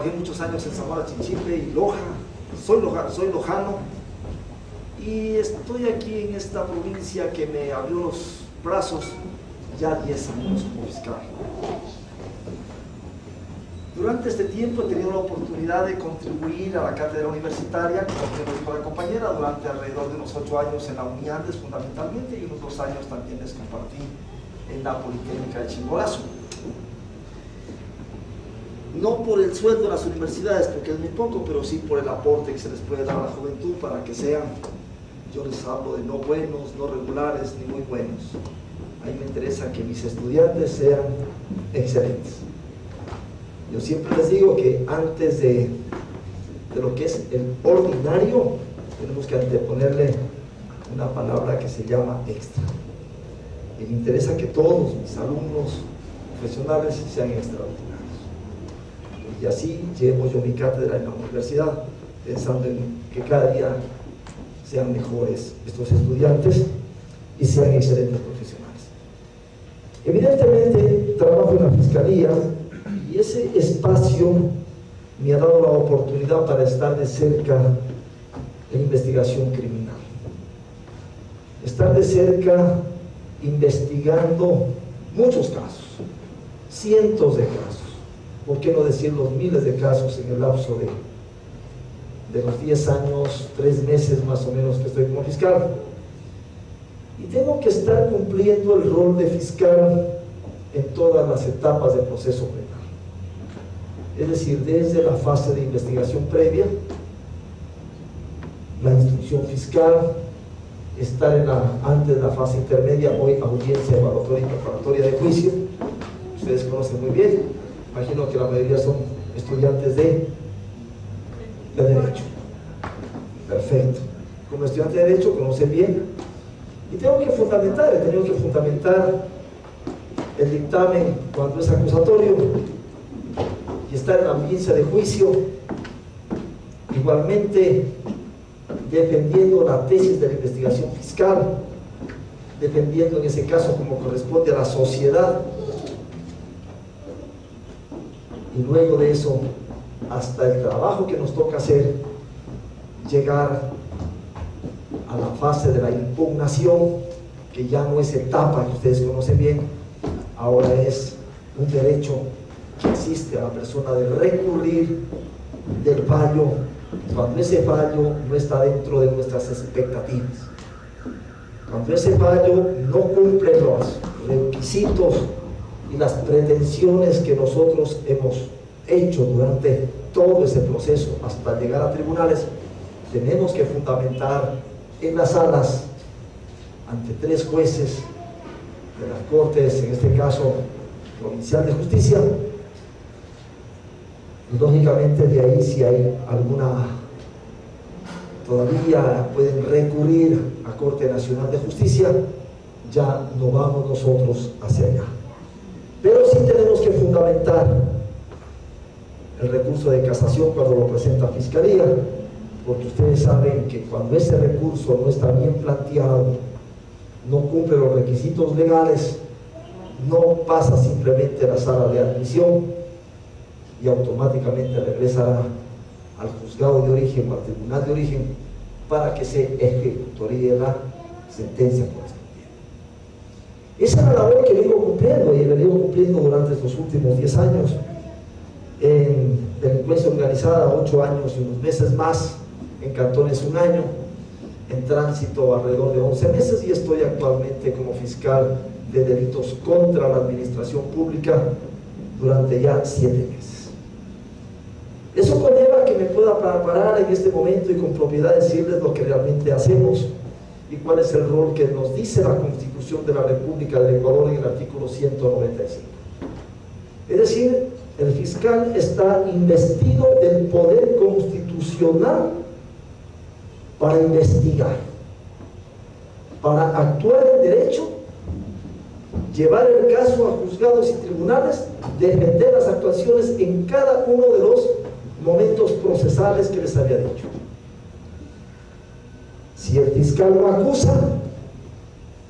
trabajé muchos años en Zamora Chinchipe y Loja, soy lojano, y estoy aquí en esta provincia que me abrió los brazos ya 10 años como fiscal. Durante este tiempo he tenido la oportunidad de contribuir a la cátedra universitaria, como me dijo la compañera, durante alrededor de unos 8 años en la UNIANDES fundamentalmente, y unos 2 años también les compartí en la Politécnica de Chimborazo. No por el sueldo de las universidades, porque es muy poco, pero sí por el aporte que se les puede dar a la juventud para que sean, yo les hablo de no buenos, no regulares, ni muy buenos. A mí me interesa que mis estudiantes sean excelentes. Yo siempre les digo que antes de lo que es el ordinario, tenemos que anteponerle una palabra que se llama extra. Y me interesa que todos mis alumnos profesionales sean extraordinarios. Y así llevo yo mi cátedra en la universidad, pensando en que cada día sean mejores estos estudiantes y sean excelentes profesionales. Evidentemente, trabajo en la Fiscalía y ese espacio me ha dado la oportunidad para estar de cerca en investigación criminal. Estar de cerca investigando muchos casos, cientos de casos, ¿por qué no decir los miles de casos en el lapso de los 10 años, 3 meses más o menos que estoy como fiscal? Y tengo que estar cumpliendo el rol de fiscal en todas las etapas del proceso penal. Es decir, desde la fase de investigación previa, la instrucción fiscal, estar antes de la fase intermedia, hoy audiencia evaluatoria y preparatoria de juicio. Ustedes conocen muy bien, imagino que la mayoría son estudiantes de Derecho. Perfecto. Como estudiante de Derecho conocen bien. Y he tenido que fundamentar el dictamen cuando es acusatorio y estar en la audiencia de juicio, igualmente defendiendo la tesis de la investigación fiscal, defendiendo en ese caso como corresponde a la sociedad, y luego de eso hasta el trabajo que nos toca hacer, llegar a la fase de la impugnación, que ya no es etapa que ustedes conocen bien, ahora es un derecho que existe a la persona de recurrir del fallo cuando ese fallo no está dentro de nuestras expectativas, cuando ese fallo no cumple los requisitos y las pretensiones que nosotros hemos hecho durante todo ese proceso hasta llegar a tribunales. Tenemos que fundamentar en las salas ante 3 jueces de las Cortes, en este caso provincial de justicia, y lógicamente de ahí, si hay alguna, todavía pueden recurrir a Corte Nacional de Justicia, ya no vamos nosotros hacia allá. Pero sí tenemos que fundamentar el recurso de casación cuando lo presenta Fiscalía, porque ustedes saben que cuando ese recurso no está bien planteado, no cumple los requisitos legales, no pasa simplemente a la sala de admisión y automáticamente regresará al juzgado de origen o al tribunal de origen para que se ejecutoríe la sentencia correspondiente. Esa es la labor que vengo cumpliendo y la vengo cumpliendo durante estos últimos 10 años. En delincuencia organizada 8 años y unos meses más, en cantones 1 año, en tránsito alrededor de 11 meses, y estoy actualmente como fiscal de delitos contra la administración pública durante ya 7 meses. Eso conlleva que me pueda parar en este momento y con propiedad decirles lo que realmente hacemos y cuál es el rol que nos dice la Constitución de la República del Ecuador en el artículo 195. Es decir, el fiscal está investido del poder constitucional para investigar, para actuar en derecho, llevar el caso a juzgados y tribunales, defender las actuaciones en cada uno de los momentos procesales que les había dicho. Si el fiscal no acusa,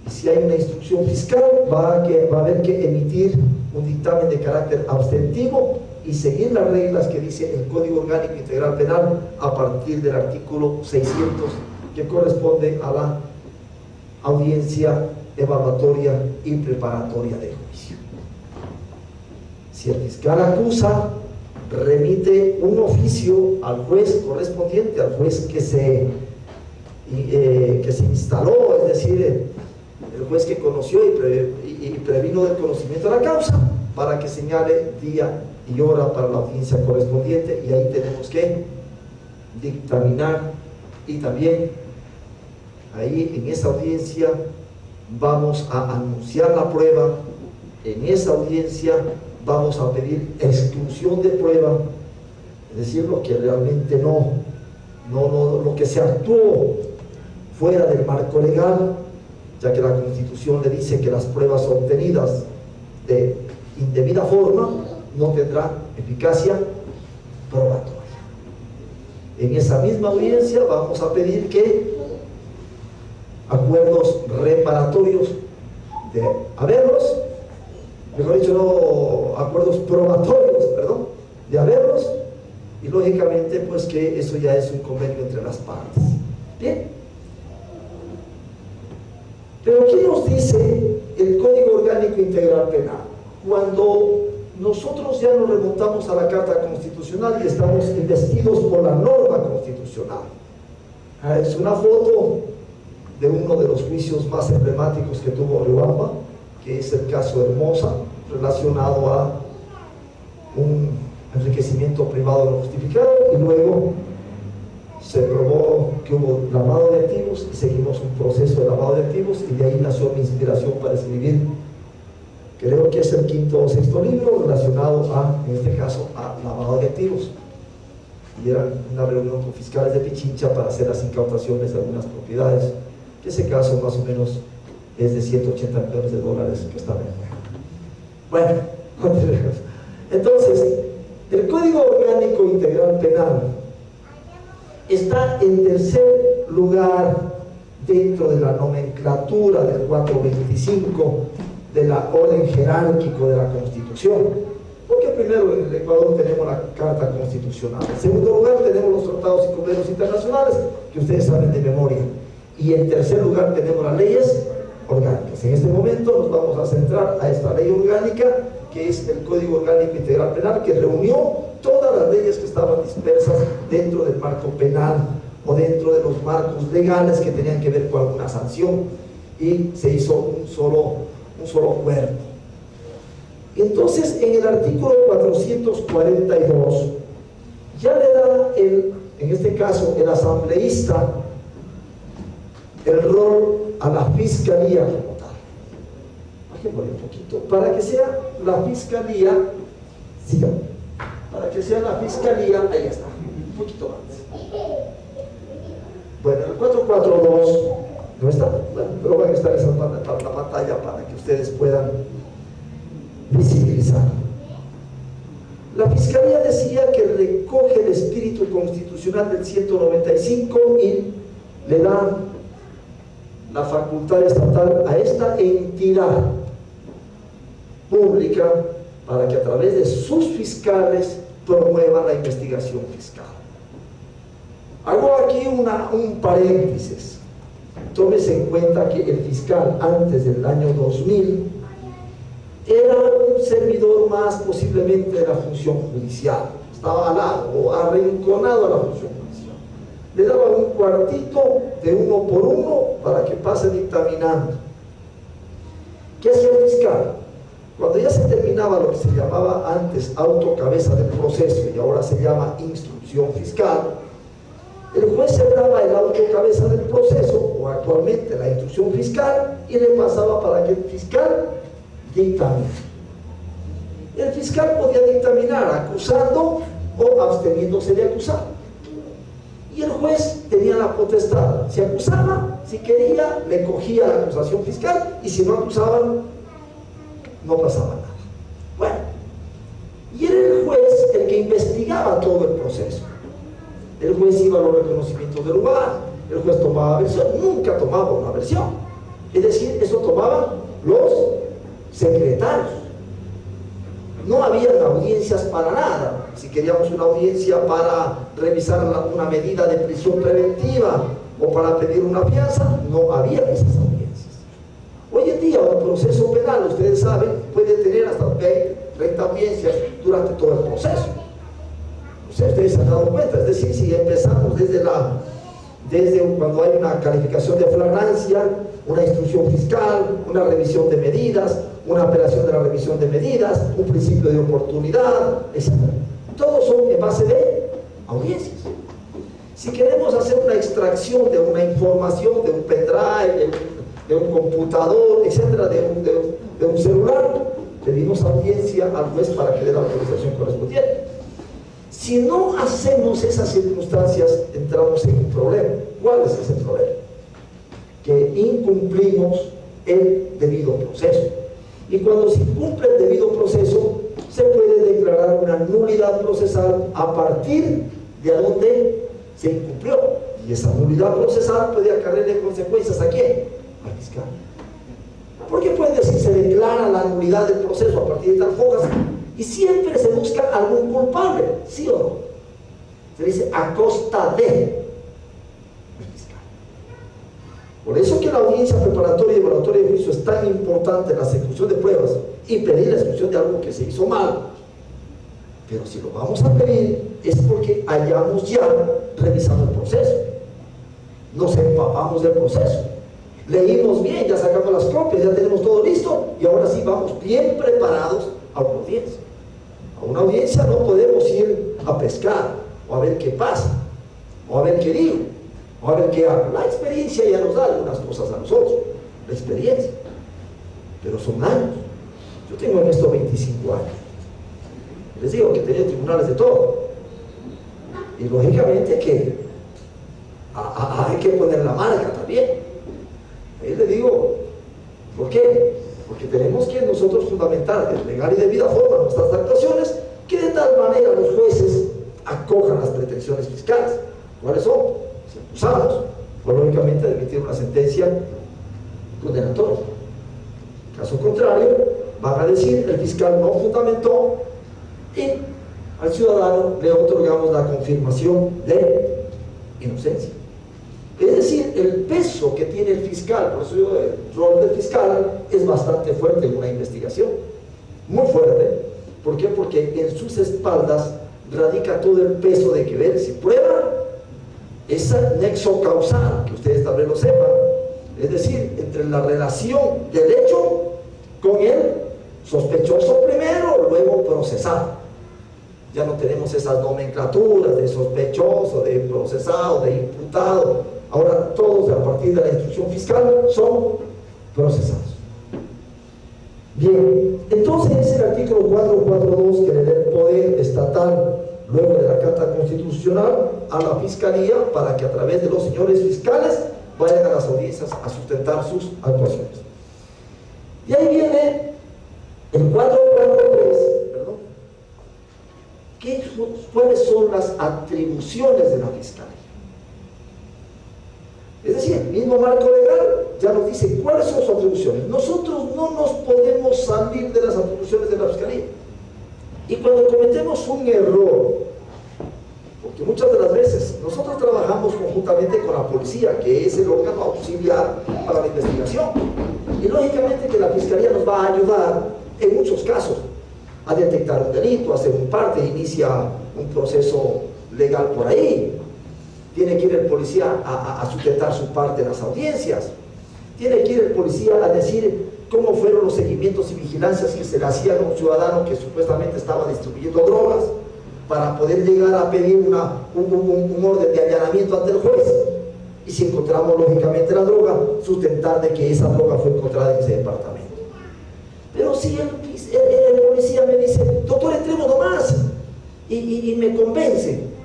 y si hay una instrucción fiscal, va a haber que emitir un dictamen de carácter abstentivo y seguir las reglas que dice el Código Orgánico Integral Penal a partir del artículo 600, que corresponde a la audiencia evaluatoria y preparatoria del juicio. Si el fiscal acusa, remite un oficio al juez correspondiente, al juez que se instaló, es decir, el juez que conoció y previno del conocimiento de la causa, para que señale día y hora para la audiencia correspondiente, y ahí tenemos que dictaminar, y también ahí en esa audiencia vamos a anunciar la prueba, en esa audiencia vamos a pedir exclusión de prueba, es decir, lo que realmente lo que se actuó fuera del marco legal, ya que la Constitución le dice que las pruebas obtenidas de indebida forma no tendrán eficacia probatoria. En esa misma audiencia vamos a pedir que acuerdos reparatorios de haberlos, mejor dicho, no, acuerdos probatorios, perdón, de haberlos, y lógicamente pues que eso ya es un convenio entre las partes. Bien, pero ¿qué nos dice el Código Orgánico Integral Penal? Cuando nosotros ya nos remontamos a la Carta Constitucional y estamos investidos por la norma constitucional. Es una foto de uno de los juicios más emblemáticos que tuvo Riobamba, que es el caso Hermosa, relacionado a un enriquecimiento privado no justificado, y luego se probó que hubo lavado de activos y seguimos un proceso de lavado de activos, y de ahí nació mi inspiración para escribir, creo que es el quinto o sexto libro relacionado a, en este caso, a lavado de activos. Y era una reunión con fiscales de Pichincha para hacer las incautaciones de algunas propiedades, que ese caso más o menos es de 180 millones de dólares que están en bueno, continuemos. Entonces, el Código Orgánico Integral Penal está en tercer lugar dentro de la nomenclatura del 425 de la orden jerárquico de la Constitución, porque primero en el Ecuador tenemos la Carta Constitucional, en segundo lugar tenemos los tratados y convenios internacionales que ustedes saben de memoria, y en tercer lugar tenemos las leyes orgánicas. En este momento nos vamos a centrar a esta ley orgánica, que es el Código Orgánico Integral Penal, que reunió todas las leyes que estaban dispersas dentro del marco penal o dentro de los marcos legales que tenían que ver con alguna sanción, y se hizo un solo cuerpo. Entonces, en el artículo 442 ya le da en este caso el asambleísta el rol a la fiscalía como tal. Bajémosle un poquito para que sea la fiscalía, sigamos, para que sea la fiscalía, ahí está, un poquito más. Bueno, el 442 no está, bueno, pero van a estar esa la pantalla para que ustedes puedan visibilizar. La Fiscalía decía que recoge el espíritu constitucional del 195 y le da la facultad estatal a esta entidad pública para que a través de sus fiscales promueva la investigación fiscal. Hago aquí un paréntesis. Tómese en cuenta que el fiscal antes del año 2000 era un servidor más posiblemente de la función judicial, estaba al lado o arrinconado a la función judicial. Le daban un cuartito de uno por uno para que pase dictaminando. ¿Qué hacía el fiscal? Cuando ya se terminaba lo que se llamaba antes autocabeza del proceso y ahora se llama instrucción fiscal, el juez cerraba el autocabeza del proceso, o actualmente la instrucción fiscal, y le pasaba para que el fiscal dictamine. El fiscal podía dictaminar acusando o absteniéndose de acusar, y el juez tenía la potestad. Si acusaba, si quería, le cogía la acusación fiscal, y si no acusaban, no pasaba nada. Bueno, y era el juez el que investigaba todo el proceso. El juez iba a los reconocimientos del lugar, el juez tomaba versión, nunca tomaba una versión, es decir, eso tomaban los secretarios. no había audiencias para nada. Si queríamos una audiencia para revisar una medida de prisión preventiva o para pedir una fianza, no había esas audiencias. Hoy en día un proceso penal, ustedes saben, puede tener hasta 20, 30 audiencias durante todo el proceso. Ustedes se han dado cuenta, es decir, si empezamos desde cuando hay una calificación de flagrancia, una instrucción fiscal, una revisión de medidas, una apelación de la revisión de medidas, un principio de oportunidad, etc. Todos son en base de audiencias. Si queremos hacer una extracción de una información, de un pendrive, de un computador, etcétera, de un celular, pedimos audiencia al juez para que dé la autorización correspondiente. Si no hacemos esas circunstancias, entramos en un problema. ¿Cuál es ese problema? Que incumplimos el debido proceso. Y cuando se incumple el debido proceso, se puede declarar una nulidad procesal a partir de donde se incumplió. Y esa nulidad procesal puede acarrearle consecuencias ¿a quién? Al fiscal. Porque puede decir, se declara la nulidad del proceso a partir de tal cosa, y siempre se busca algún culpable, ¿sí o no? Se dice a costa de el fiscal. Por eso que la audiencia preparatoria y evaluatoria de juicio es tan importante en la ejecución de pruebas y pedir la exclusión de algo que se hizo mal. Pero si lo vamos a pedir es porque hayamos ya revisado el proceso, nos empapamos del proceso, leímos bien, ya sacamos las copias, ya tenemos todo listo y ahora sí vamos bien preparados a una audiencia. A una audiencia no podemos ir a pescar o a ver qué pasa o a ver qué digo o a ver qué hago. La experiencia ya nos da algunas cosas a nosotros, la experiencia, pero son años. Yo tengo en esto 25 años. Les digo que tenía tribunales de todo y lógicamente que hay que poner la marca también. Ahí le digo, ¿por qué? Porque tenemos que nosotros fundamentar de legal y debida forma nuestras actuaciones, que de tal manera los jueces acojan las pretensiones fiscales. ¿Cuáles son? Si acusamos, pues lógicamente de emitir una sentencia condenatoria. Caso contrario, van a decir el fiscal no fundamentó y al ciudadano le otorgamos la confirmación de inocencia. Es decir, el peso que tiene el fiscal, por eso digo, el rol del fiscal es bastante fuerte en una investigación, muy fuerte. ¿Por qué? Porque en sus espaldas radica todo el peso de que ver si prueba ese nexo causal, que ustedes tal vez lo sepan, es decir, entre la relación del hecho con el sospechoso primero, luego procesado. Ya no tenemos esas nomenclaturas de sospechoso, de procesado, de imputado. Ahora todos a partir de la instrucción fiscal son procesados. Bien, entonces el artículo 442 que le da el poder estatal luego de la Carta Constitucional a la Fiscalía para que a través de los señores fiscales vayan a las audiencias a sustentar sus actuaciones. Y ahí viene el 443, perdón. ¿Cuáles son las atribuciones de la Fiscalía? Es decir, el mismo marco legal ya nos dice cuáles son sus atribuciones. Nosotros no nos podemos salir de las atribuciones de la Fiscalía. Y cuando cometemos un error, porque muchas de las veces nosotros trabajamos conjuntamente con la policía, que es el órgano auxiliar para la investigación, y lógicamente que la Fiscalía nos va a ayudar en muchos casos a detectar un delito, a hacer un parte, inicia un proceso legal por ahí. Tiene que ir el policía a sustentar su parte en las audiencias. Tiene que ir el policía a decir cómo fueron los seguimientos y vigilancias que se le hacían a un ciudadano que supuestamente estaba distribuyendo drogas para poder llegar a pedir un orden de allanamiento ante el juez. Y si encontramos lógicamente la droga, sustentar de que esa droga fue encontrada en ese departamento. Pero si el policía me dice, doctor, entremos nomás, y me convence,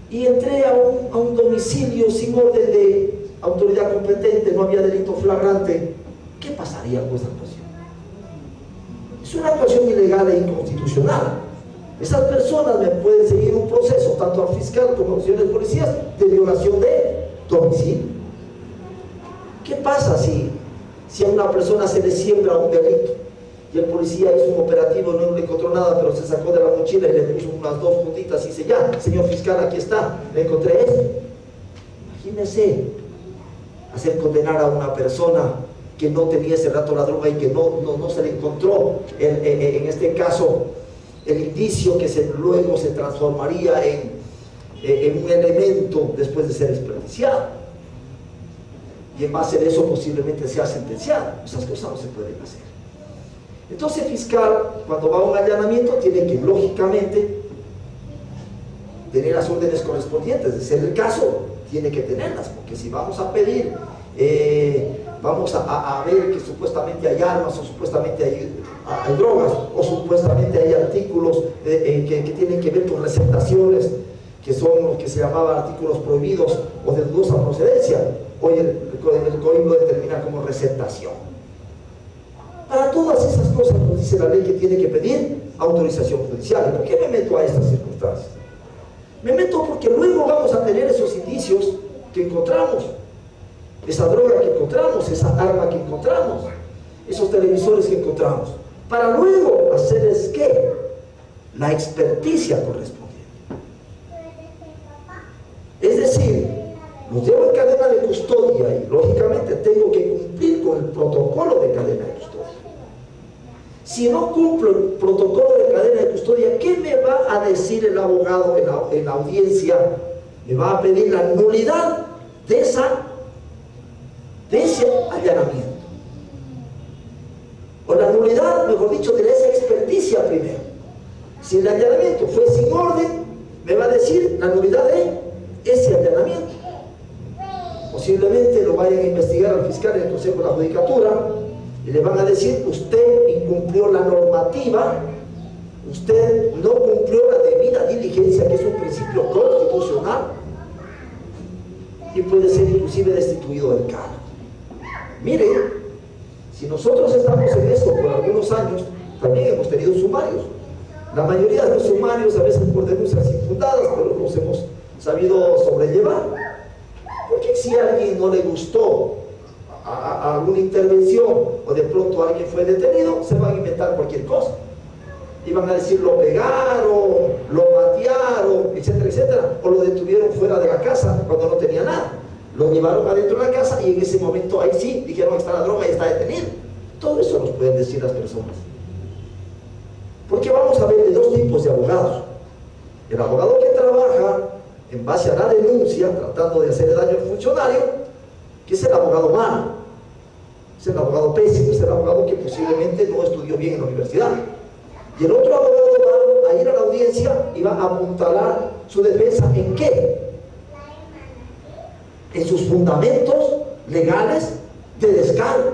y entré a un domicilio sin orden de autoridad competente, no había delito flagrante, ¿qué pasaría con esa actuación? Es una actuación ilegal e inconstitucional. Esas personas me pueden seguir un proceso, tanto al fiscal como a los señores policías, de violación de domicilio. ¿Qué pasa si a una persona se le siembra un delito? y el policía hizo un operativo, no le encontró nada, pero se sacó de la mochila y le puso unas 2 puntitas y dice, ya, señor fiscal, aquí está, le encontré esto. Imagínese hacer condenar a una persona que no tenía ese rato la droga y que no se le encontró, en este caso, el indicio que luego se transformaría en un elemento después de ser desperdiciado. Y en base a eso posiblemente sea sentenciado. Esas cosas no se pueden hacer. Entonces el fiscal, cuando va a un allanamiento, tiene que lógicamente tener las órdenes correspondientes. De ser el caso, tiene que tenerlas, porque si vamos a pedir, vamos a ver que supuestamente hay armas, o supuestamente hay drogas, o supuestamente hay artículos que tienen que ver con receptaciones, que son los que se llamaban artículos prohibidos o de dudosa procedencia. Hoy el código determina como receptación. Para todas esas cosas nos dice la ley que tiene que pedir autorización judicial. ¿Por qué me meto a estas circunstancias? Me meto porque luego vamos a tener esos indicios que encontramos, esa droga que encontramos, esa arma que encontramos, esos televisores que encontramos, para luego hacerles ¿qué? La experticia correspondiente. Es decir, los llevo en cadena de custodia y lógicamente tengo que cumplir con el protocolo de cadena de custodia. Si no cumplo el protocolo de cadena de custodia, ¿qué me va a decir el abogado en la audiencia? Me va a pedir la nulidad de ese allanamiento, o la nulidad, mejor dicho, de esa experticia primero. Si el allanamiento fue sin orden, me va a decir la nulidad de ese allanamiento. Posiblemente lo vayan a investigar al fiscal en el Consejo de la Judicatura y le van a decir, usted incumplió la normativa, usted no cumplió la debida diligencia, que es un principio constitucional, y puede ser inclusive destituido del cargo. Miren, si nosotros estamos en esto por algunos años, también hemos tenido sumarios. La mayoría de los sumarios, a veces por denuncias infundadas, pero los hemos sabido sobrellevar. Porque si a alguien no le gustó a alguna intervención, o de pronto alguien fue detenido, se van a inventar cualquier cosa. Y van a decir, lo pegaron, lo patearon, etcétera, etcétera. O lo detuvieron fuera de la casa cuando no tenía nada. Lo llevaron adentro de la casa y en ese momento ahí sí, dijeron que está la droga y está detenido. Todo eso nos pueden decir las personas. Porque vamos a ver de 2 tipos de abogados. El abogado que trabaja en base a la denuncia, tratando de hacer daño al funcionario, que es el abogado malo, es el abogado pésimo, es el abogado que posiblemente no estudió bien en la universidad. Y el otro abogado va a ir a la audiencia y va a apuntalar su defensa ¿en qué? En sus fundamentos legales de descargo.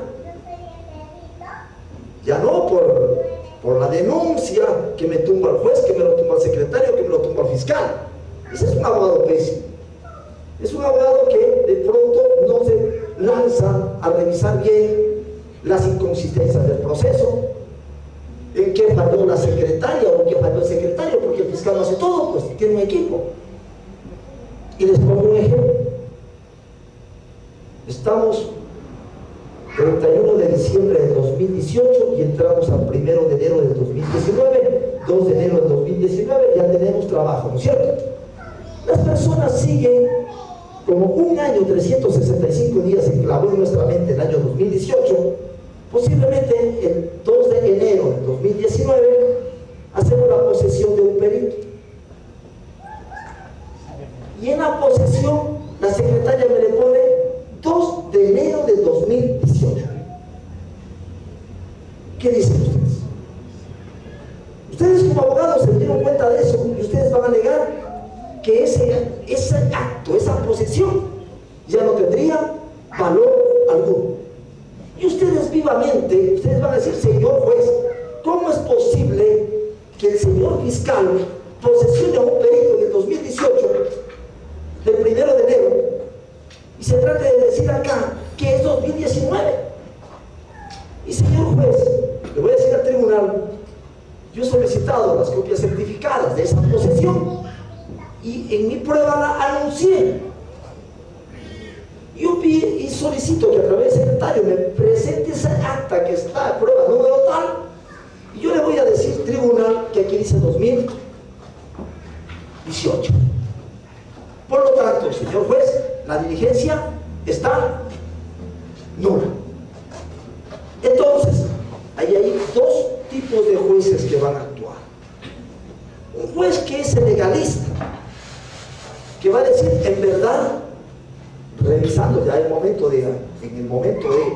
Ya no por la denuncia que me tumba el juez, que me lo tumba el secretario, que me lo tumba el fiscal. Ese es un abogado pésimo. Es un abogado que de pronto no se lanza a revisar bien las inconsistencias del proceso, en qué falló la secretaria o en qué falló el secretario, porque el fiscal no hace todo, pues tiene un equipo. Y les pongo un ejemplo. Estamos 31 de diciembre de 2018 y entramos al 1 de enero del 2019, 2 de enero del 2019, ya tenemos trabajo, ¿no es cierto? Las personas siguen como 1 año, 365 días se clavó en nuestra mente el año 2018, posiblemente el 2 de enero del 2019 hacemos la posesión de un perito. Y en la posesión la secretaria me le pone 2 de enero del 2018. ¿Qué dicen ustedes? Ustedes como abogados se dieron cuenta de eso y ustedes van a alegar que ese acto, esa posesión ya no tendría valor alguno. Y ustedes vivamente, ustedes van a decir, señor juez, ¿cómo es posible que el señor fiscal posesione a un perito en el 2018, del 1 de enero, y se trate de decir acá que es 2019? Y señor juez, le voy a decir al tribunal, yo he solicitado las copias certificadas de esa posesión y en mi prueba la anuncié. Yo pido y solicito que a través del secretario me presente esa acta que está de prueba número tal aquí dice 2018. Por lo tanto, señor juez, la diligencia está nula. Entonces, ahí hay dos tipos de jueces que van a actuar. Un juez que es el legalista, que va a decir, en verdad, revisando ya en el momento de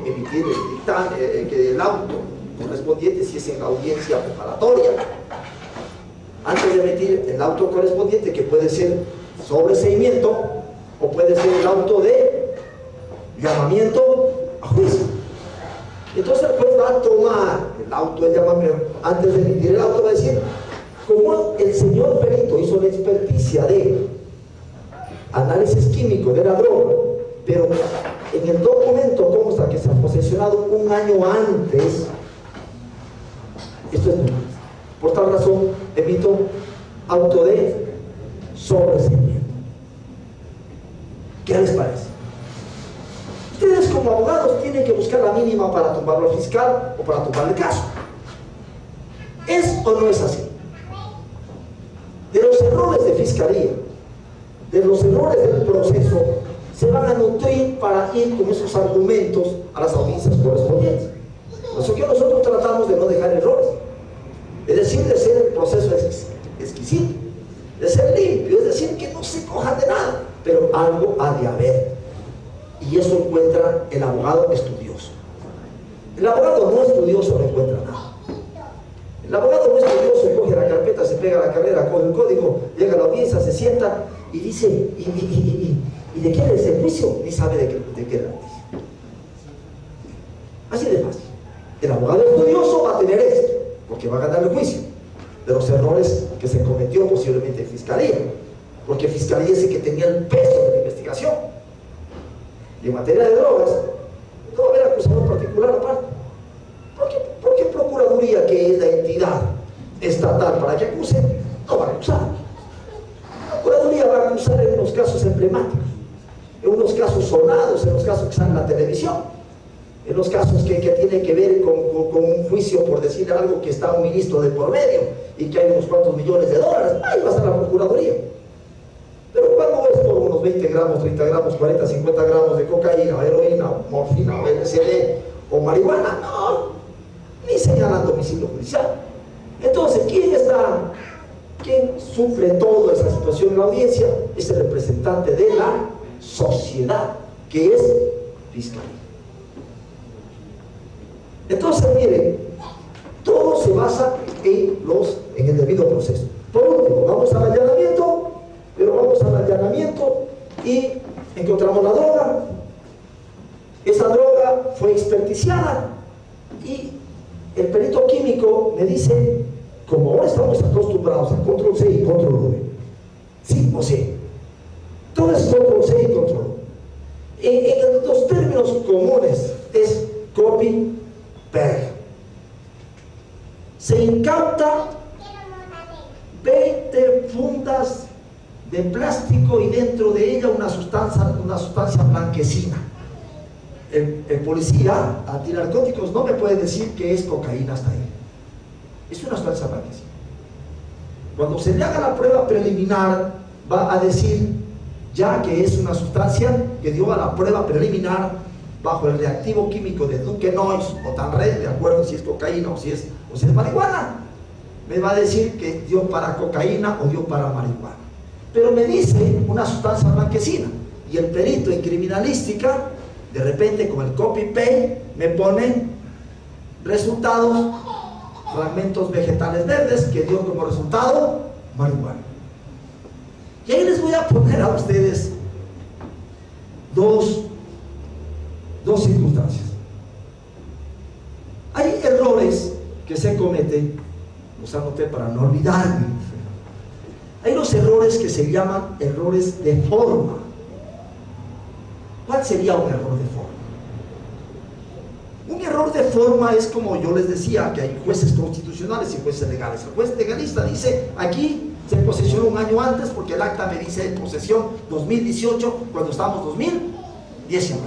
emitir el dictamen, que el auto correspondiente, si es en la audiencia preparatoria, antes de emitir el auto correspondiente, que puede ser sobreseimiento o puede ser el auto de llamamiento a juicio. Entonces el juez va a tomar el auto de llamamiento, antes de emitir el auto va a decir, como el señor perito hizo la experticia de análisis químico de la droga, pero en el documento consta que se ha posesionado un año antes, esto es nulo. Por tal razón emito auto de sobreseimiento. ¿Qué les parece? Ustedes como abogados tienen que buscar la mínima para tumbarlo al fiscal o para tumbar el caso. ¿Es o no es así? De los errores de fiscalía, de los errores del proceso, se van a nutrir para ir con esos argumentos a las audiencias correspondientes. Por eso que nosotros tratamos de no dejar errores, es decir, de ser el proceso exquisito, de ser limpio, es decir, que no se coja de nada, pero algo ha de haber, y eso encuentra el abogado estudioso. El abogado no estudioso no encuentra nada. El abogado no estudioso coge la carpeta, se pega la carrera, coge el código, llega a la audiencia, se sienta y dice, ¿y de qué es el juicio? Ni sabe de qué era el juicio. Así de fácil. El abogado estudioso va a tener esto, porque va a ganar el juicio de los errores que se cometió posiblemente en fiscalía, porque fiscalía es el que tenía el peso de la investigación. Y en materia de drogas, no va a haber acusador particular aparte. ¿Por qué Procuraduría, que es la entidad estatal para que acuse, no va a acusar? La Procuraduría va a acusar en unos casos emblemáticos, en unos casos sonados, en los casos que están en la televisión, en los casos que tienen que ver con un juicio por decir algo, que está un ministro de por medio y que hay unos cuantos millones de dólares. Ahí va a estar la Procuraduría. Pero cuando es por unos 20 gramos, 30 gramos, 40, 50 gramos de cocaína, heroína, morfina, LSD o marihuana, no, ni señalan domicilio judicial. Entonces, ¿quién sufre toda esa situación en la audiencia? Es el representante de la sociedad, que es fiscalía. Entonces, miren, todo se basa en el debido proceso. Por último, vamos al allanamiento, pero vamos al allanamiento y encontramos la droga. Esa droga fue experticiada y el perito químico me dice, como ahora estamos acostumbrados a control C y control V, sí o sí, todo es control C y control V. En los términos comunes es copy paste. Se incauta 20 fundas de plástico y dentro de ella una sustancia blanquecina. El policía antinarcóticos no me puede decir que es cocaína hasta ahí. Es una sustancia blanquecina. Cuando se le haga la prueba preliminar, va a decir ya que es una sustancia que dio a la prueba preliminar bajo el reactivo químico de Duquesnoy o Tanred, de acuerdo si es cocaína o si es marihuana. Me va a decir que dio para cocaína o dio para marihuana. Pero me dice una sustancia blanquecina, y el perito en criminalística de repente con el copy-paste me pone resultados, fragmentos vegetales verdes, que dio como resultado marihuana. Y ahí les voy a poner a ustedes dos circunstancias. Hay errores que se cometen, los anoté para no olvidarme. Hay los errores que se llaman errores de forma. ¿Cuál sería un error de forma? Un error de forma es, como yo les decía, que hay jueces constitucionales y jueces legales. El juez legalista dice, aquí se posesionó un año antes porque el acta me dice de posesión 2018 cuando estamos 2019.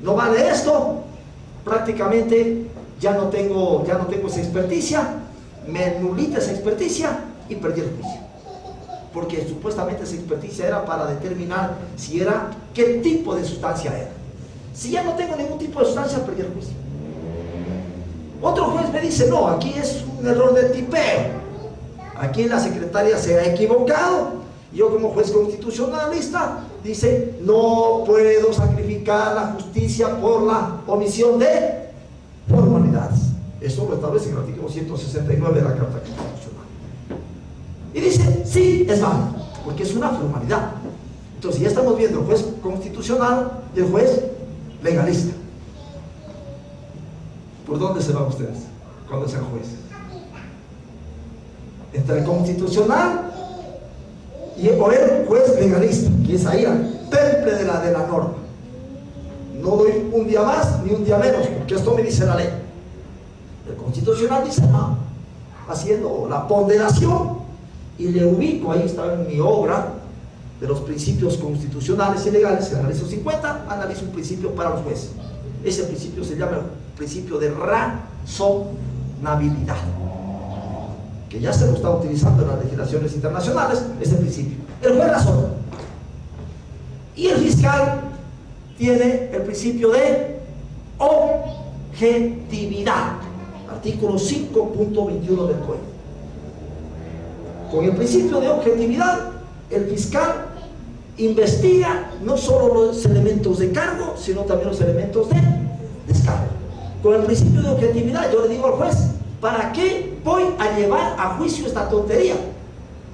No vale esto, prácticamente ya no tengo esa experticia me nulita esa experticia y perdí el juicio. Porque supuestamente esa experticia era para determinar si era, qué tipo de sustancia era. Si ya no tengo ningún tipo de sustancia, perdí el juicio. Otro juez me dice, no, aquí es un error de tipeo. Aquí la secretaria se ha equivocado. Yo como juez constitucionalista dice, no puedo sacrificar la justicia por la omisión de formalidades. Eso lo establece en el artículo 169 de la Carta Constitucional. Y dice, sí, es válido, porque es una formalidad. Entonces ya estamos viendo el juez constitucional y el juez legalista. ¿Por dónde se van ustedes cuando sean jueces? Entre el constitucional y el juez legalista, que es ahí al temple de la norma. No doy un día más ni un día menos, porque esto me dice la ley. El constitucional dice, no, haciendo la ponderación, y le ubico, ahí está en mi obra de los principios constitucionales y legales, que analizo 50, analizo un principio para los jueces. Ese principio se llama el principio de razonabilidad, que ya se lo está utilizando en las legislaciones internacionales, ese principio. El juez razona. Y el fiscal tiene el principio de objetividad, artículo 5.21 del Código. Con el principio de objetividad, el fiscal investiga no solo los elementos de cargo, sino también los elementos de descargo. Con el principio de objetividad, yo le digo al juez, ¿para qué voy a llevar a juicio esta tontería?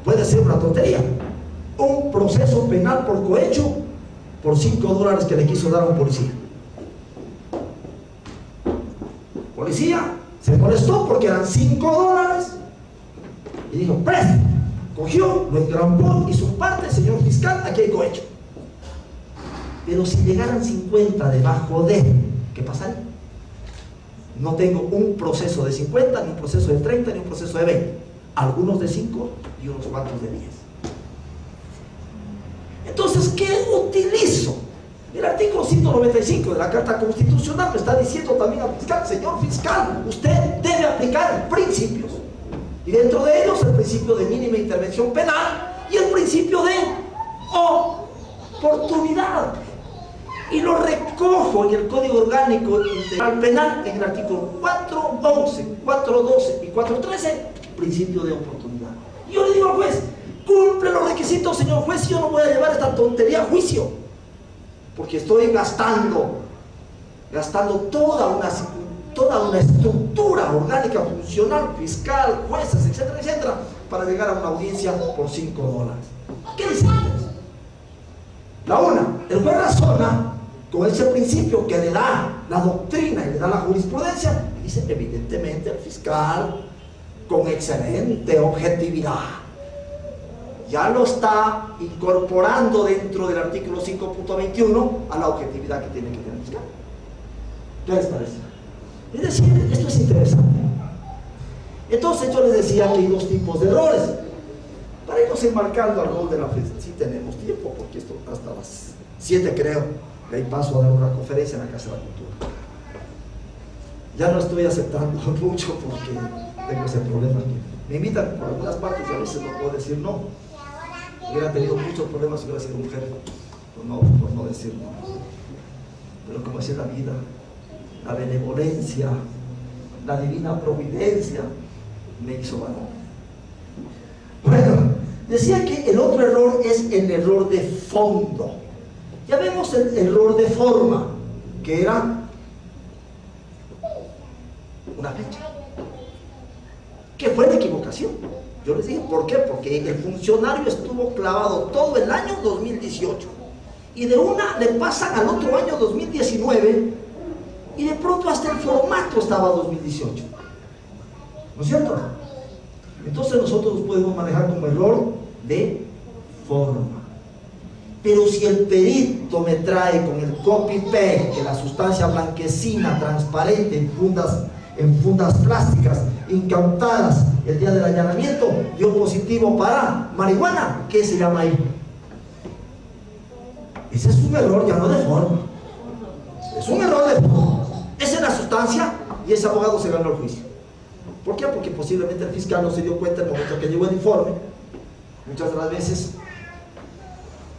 Puede ser una tontería. Un proceso penal por cohecho por $5 que le quiso dar a un policía. Policía se molestó porque eran $5 y dijo, preste. Cogió, lo engrampó, hizo parte, señor fiscal, aquí hay cohecho. Pero si llegaran 50 debajo de, ¿qué pasaría? No tengo un proceso de 50, ni un proceso de 30, ni un proceso de 20. Algunos de 5 y unos cuantos de 10. Entonces, ¿qué utilizo? El artículo 195 de la Carta Constitucional me está diciendo también al fiscal, señor fiscal, usted debe aplicar principios. Y dentro de ellos el principio de mínima intervención penal y el principio de oportunidad. Y lo recojo en el Código Orgánico Integral Penal en el artículo 411, 412 y 413, principio de oportunidad. Y yo le digo al juez, cumple los requisitos, señor juez, y yo no voy a llevar esta tontería a juicio, porque estoy gastando toda una estructura orgánica, funcional, fiscal, jueces, etcétera, etcétera, para llegar a una audiencia por $5. ¿Qué dice? La una, el juez razona con ese principio que le da la doctrina y le da la jurisprudencia, y dice, evidentemente el fiscal, con excelente objetividad, ya lo está incorporando dentro del artículo 5.21 a la objetividad que tiene que tener el fiscal. ¿Qué les parece? Es decir, esto es interesante. Entonces yo les decía que hay dos tipos de errores. Para irnos enmarcando al rol de la fiesta, sí tenemos tiempo, porque esto hasta las 7 creo, que ahí paso a dar una conferencia en la Casa de la Cultura. Ya no estoy aceptando mucho porque tengo ese problema que me invitan por algunas partes y a veces no puedo decir no. Hubiera tenido muchos problemas si hubiera sido mujer, por no decir no. Pero como es la vida, la benevolencia, la divina providencia me hizo varón. Bueno, decía que el otro error es el error de fondo. Ya vemos el error de forma, que era una fecha, que fue de equivocación. Yo les dije, ¿por qué? Porque el funcionario estuvo clavado todo el año 2018 y de una le pasan al otro año 2019 y de pronto hasta el formato estaba 2018. ¿No es cierto? Entonces nosotros los podemos manejar como error de forma. Pero si el perito me trae con el copy-paste que la sustancia blanquecina, transparente, en fundas plásticas, incautadas el día del allanamiento, dio positivo para marihuana, ¿qué se llama ahí? Ese es un error ya no de forma. Es un error de forma. Esa es la sustancia y ese abogado se ganó el juicio. ¿Por qué? Porque posiblemente el fiscal no se dio cuenta el momento que llegó el informe. Muchas de las veces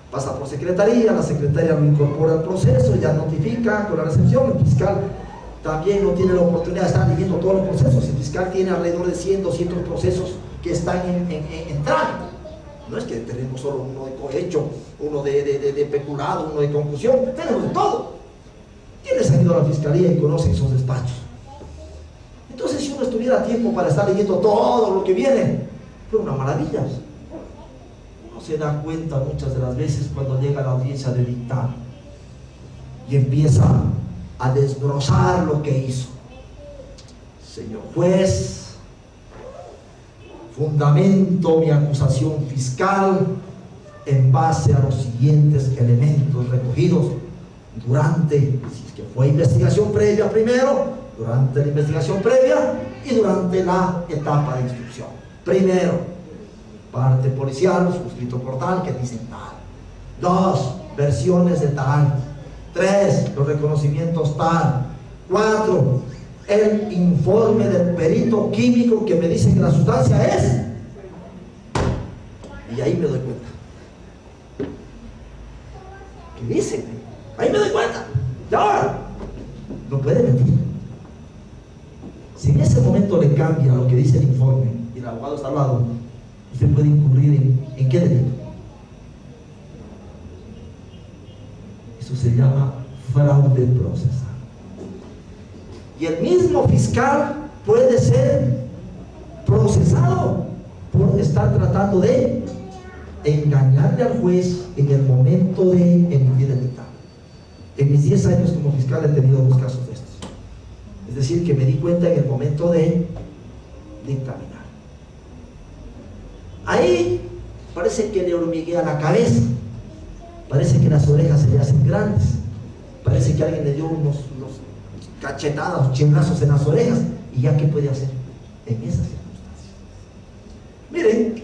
pasa por secretaría, la secretaria lo incorpora al proceso, ya notifica con la recepción. El fiscal también no tiene la oportunidad de estar viviendo todos los procesos. El fiscal tiene alrededor de 100, 200 procesos que están en trámite. No es que tenemos solo uno de cohecho, uno de peculado, uno de conclusión, tenemos de todo. ¿Quiénes han ido a la fiscalía y conocen esos despachos? Entonces, si uno estuviera a tiempo para estar leyendo todo lo que viene, fue una maravilla. Uno se da cuenta muchas de las veces cuando llega a la audiencia de dictamen y empieza a desbrozar lo que hizo. Señor juez, fundamento mi acusación fiscal en base a los siguientes elementos recogidos durante, si es que fue investigación previa primero, durante la investigación previa y durante la etapa de instrucción. Primero, parte policial, suscrito por tal, que dicen tal. 2, versiones de tal. 3, los reconocimientos tal. 4, el informe del perito químico que me dice que la sustancia es. Y ahí me doy cuenta. ¿Qué dicen? Ahí me doy cuenta. Y ahora, no puede mentir. Si en ese momento le cambia lo que dice el informe y el abogado está al lado, usted puede incurrir ¿en qué delito? Eso se llama fraude procesal. Y el mismo fiscal puede ser procesado por estar tratando de engañarle al juez en el momento de emitir el dictamen. En mis 10 años como fiscal he tenido 2 casos de estos. Es decir, que me di cuenta en el momento de dictaminar. Ahí parece que le hormiguea la cabeza, parece que las orejas se le hacen grandes, parece que alguien le dio unos cachetadas, chingazos en las orejas, y ya ¿qué puede hacer en esas circunstancias? Miren,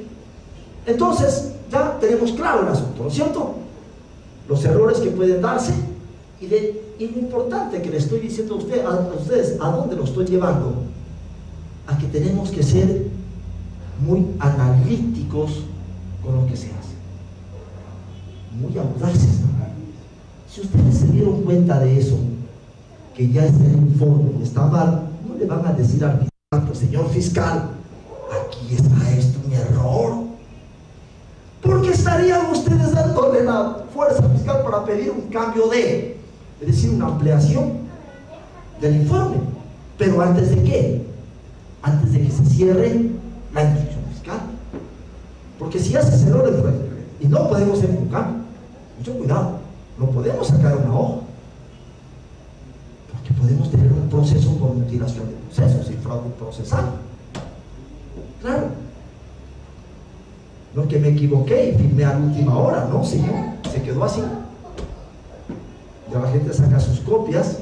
entonces ya tenemos claro el asunto, ¿no es cierto? Los errores que pueden darse y lo importante que le estoy diciendo a ustedes, ¿a dónde lo estoy llevando? A que tenemos que ser muy analíticos con lo que se hace, muy audaces, ¿no? Si ustedes se dieron cuenta de eso, que ya está el informe, está mal, no le van a decir al fiscal, pues, señor fiscal, aquí está esto, un error, porque estarían ustedes dándole la fuerza fiscal para pedir un cambio es decir, una ampliación del informe. Pero ¿antes de qué? Antes de que se cierre la instrucción fiscal. Porque si hace ese error y no podemos hacer un cambio, mucho cuidado, no podemos sacar una hoja, porque podemos tener un proceso por mutilación de procesos y fraude procesal. Claro, no que me equivoqué y firmé a la última hora, no señor, se quedó así. Ya la gente saca sus copias,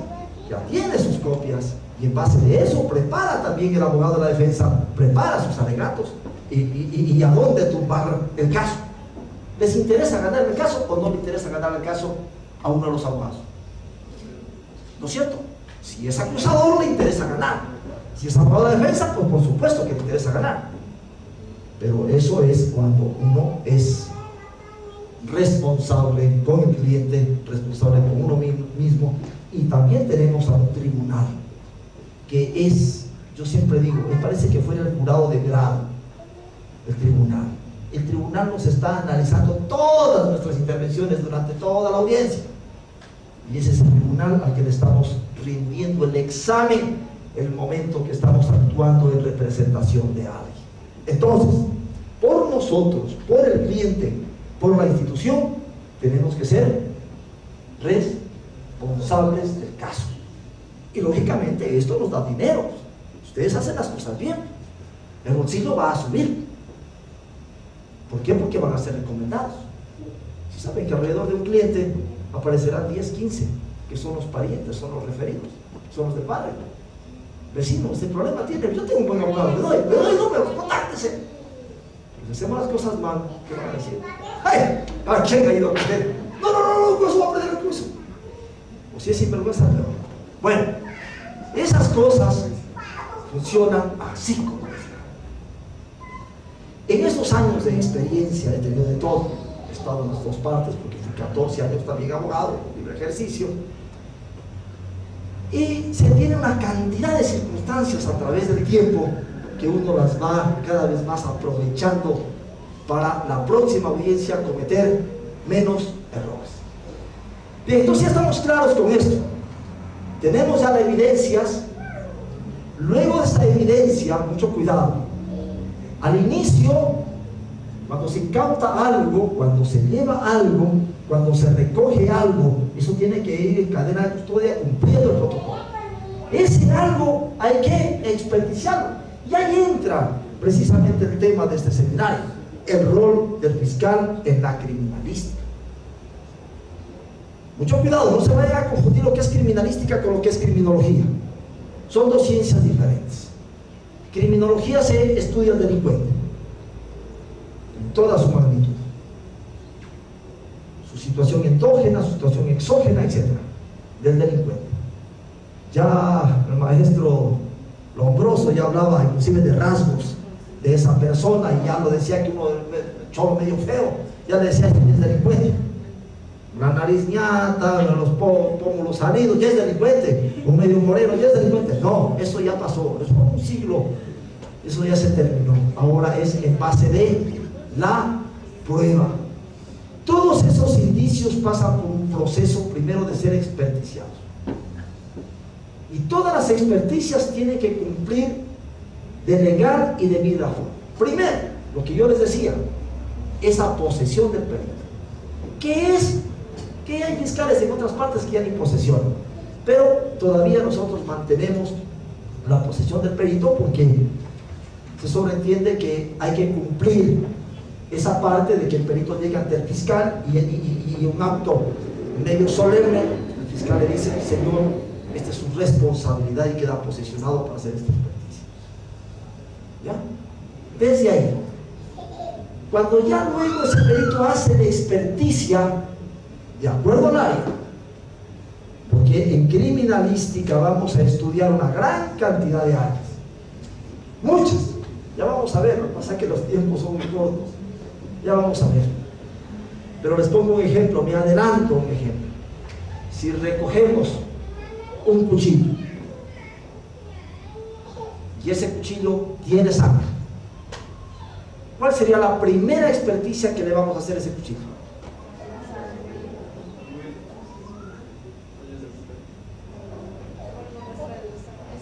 ya tiene sus copias, y en base de eso prepara también el abogado de la defensa, prepara sus alegatos y a dónde tumbar el caso. ¿Les interesa ganar el caso o no le interesa ganar el caso a uno de los abogados? ¿No es cierto? Si es acusador, le interesa ganar. Si es abogado de defensa, pues por supuesto que le interesa ganar. Pero eso es cuando uno es responsable con el cliente, responsable con uno mismo. Y también tenemos a un tribunal que es, yo siempre digo, me parece que fuera el jurado de grado. El tribunal nos está analizando todas nuestras intervenciones durante toda la audiencia, y ese es el tribunal al que le estamos rindiendo el examen el momento que estamos actuando en representación de alguien. Entonces, por nosotros, por el cliente, por la institución, tenemos que ser responsables del caso. Y lógicamente esto nos da dinero. Ustedes hacen las cosas bien, el bolsillo va a subir. ¿Por qué? Porque van a ser recomendados. Si saben que alrededor de un cliente aparecerán 10, 15, que son los parientes, son los referidos, son los del barrio. Vecinos, el problema tiene, yo tengo un buen abogado, le doy números, contáctese. Pues hacemos las cosas mal, ¿qué van a decir? ¡Ay! ¿A quién ha ido a usted? No, eso va a perder el curso. O si es sinvergüenza, pero bueno, esas cosas funcionan así como es. En estos años de experiencia he tenido de todo, he estado en las dos partes porque fui 14 años también abogado, libre ejercicio, y se tiene una cantidad de circunstancias a través del tiempo que uno las va cada vez más aprovechando para la próxima audiencia cometer menos errores. Bien, entonces ya estamos claros con esto. Tenemos ya las evidencias. Luego de esta evidencia, mucho cuidado. Al inicio, cuando se incauta algo, cuando se lleva algo, cuando se recoge algo, eso tiene que ir en cadena de custodia cumpliendo el protocolo. Ese algo hay que experticiarlo. Y ahí entra precisamente el tema de este seminario, el rol del fiscal en la criminalística. Mucho cuidado, no se vayan a confundir lo que es criminalística con lo que es criminología. Son dos ciencias diferentes. Criminología se estudia al delincuente en toda su magnitud, su situación endógena, su situación exógena, etc. del delincuente. Ya el maestro Lombroso ya hablaba inclusive de rasgos de esa persona y ya lo decía que uno cholo medio feo, ya le decía que es delincuente. La nariz ñata, los pómulos salidos, ya es delincuente. Un medio moreno, ya es delincuente. No, eso ya pasó, eso fue un siglo, eso ya se terminó. Ahora es en base de la prueba. Todos esos indicios pasan por un proceso primero de ser experticiados. Y todas las experticias tienen que cumplir de legal y debida forma. Primero, lo que yo les decía, esa posesión del perito. ¿Qué es? Que hay fiscales en otras partes que ya ni posesión, pero todavía nosotros mantenemos la posesión del perito porque se sobreentiende que hay que cumplir esa parte de que el perito llegue ante el fiscal y un acto medio solemne, el fiscal le dice: señor, esta es su responsabilidad y queda posesionado para hacer esta experticia. ¿Ya? Desde ahí, cuando ya luego ese perito hace la experticia de acuerdo al área, porque en criminalística vamos a estudiar una gran cantidad de áreas, muchas, ya vamos a ver, lo que pasa es que los tiempos son muy cortos, ya vamos a ver, pero les pongo un ejemplo, me adelanto un ejemplo. Si recogemos un cuchillo y ese cuchillo tiene sangre, ¿cuál sería la primera experticia que le vamos a hacer a ese cuchillo?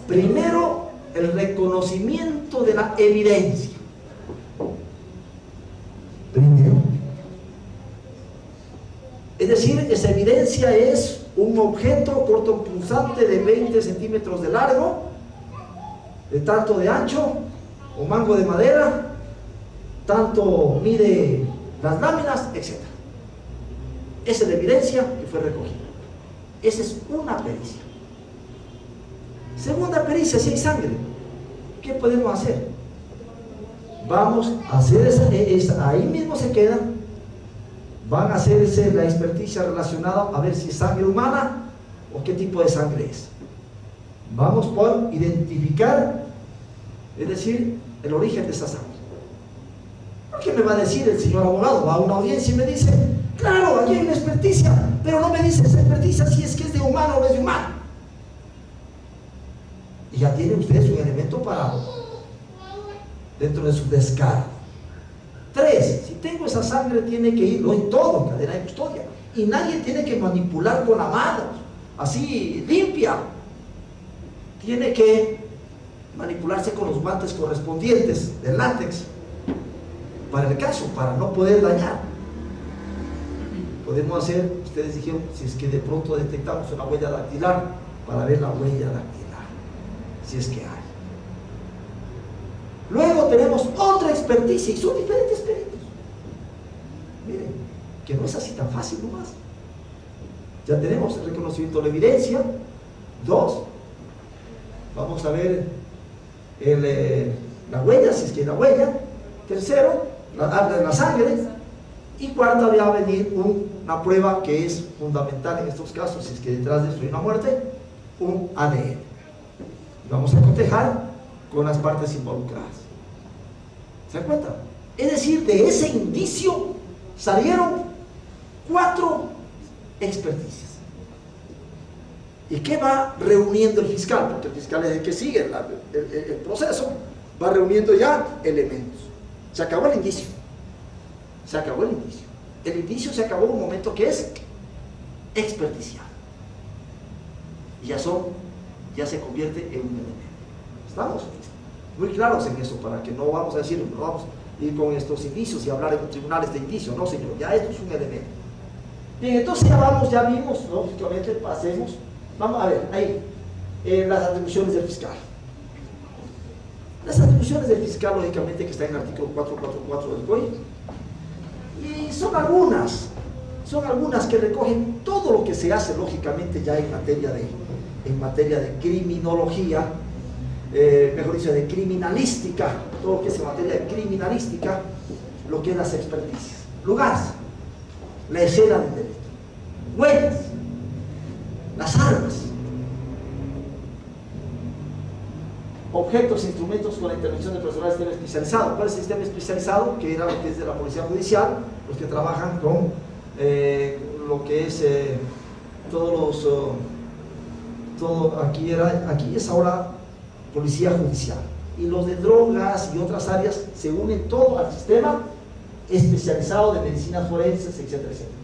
Primero, el reconocimiento de la evidencia. Primero. Es decir, esa evidencia es un objeto cortopunzante de 20 centímetros de largo, de tanto de ancho, un mango de madera, tanto mide las láminas, etc. Esa es la evidencia que fue recogida. Esa es una pericia. Segunda pericia, si hay sangre, ¿qué podemos hacer? Vamos a hacer ahí mismo se queda, van a hacerse la experticia relacionada a ver si es sangre humana o qué tipo de sangre es. Vamos por identificar, es decir, el origen de esa sangre. ¿Qué me va a decir el señor abogado? Va a una audiencia y me dice: claro, aquí hay una experticia, pero no me dice esa experticia si es que es de humano o no es de humano. Y ya tiene ustedes un elemento para dentro de su descargo. 3, si tengo esa sangre tiene que ir, doy todo en cadena de custodia y nadie tiene que manipular con la mano así limpia, tiene que manipularse con los guantes correspondientes de látex para el caso, para no poder dañar. Podemos hacer, ustedes dijeron, si es que de pronto detectamos una huella dactilar, para ver la huella dactilar, si es que hay. Luego tenemos otra experticia y son diferentes peritos. Miren, que no es así tan fácil nomás. Ya tenemos el reconocimiento de la evidencia. 2, vamos a ver la huella, si es que hay la huella. 3, la sangre. Y 4, va a venir una prueba que es fundamental en estos casos, si es que detrás de esto hay una muerte, un ADN. Vamos a cotejar con las partes involucradas. ¿Se dan cuenta? Es decir, de ese indicio salieron 4 experticias. ¿Y qué va reuniendo el fiscal? Porque el fiscal es el que sigue el proceso, va reuniendo ya elementos. Se acabó el indicio. Se acabó el indicio. El indicio se acabó en un momento que es experticial. Y ya se convierte en un elemento. ¿Estamos? Muy claros en eso, para que no vamos a decir, no vamos a ir con estos indicios y hablar en tribunales de indicios. No, señor, ya esto es un elemento. Bien, entonces ya vimos, lógicamente, pasemos. Vamos a ver, ahí, las atribuciones del fiscal. Las atribuciones del fiscal, lógicamente, que está en el artículo 444 del COI, y son algunas que recogen todo lo que se hace, lógicamente, ya en materia de criminología, mejor dicho, de criminalística, todo lo que es en materia de criminalística, lo que es las experticias. Lugares, la escena del delito, huellas, las armas, objetos e instrumentos con la intervención de personal del sistema especializado. ¿Cuál es el sistema especializado? Que era lo que es de la Policía Judicial, los que trabajan con lo que es aquí es ahora Policía Judicial, y los de drogas y otras áreas se unen todo al sistema especializado de medicinas forenses, etcétera, etcétera.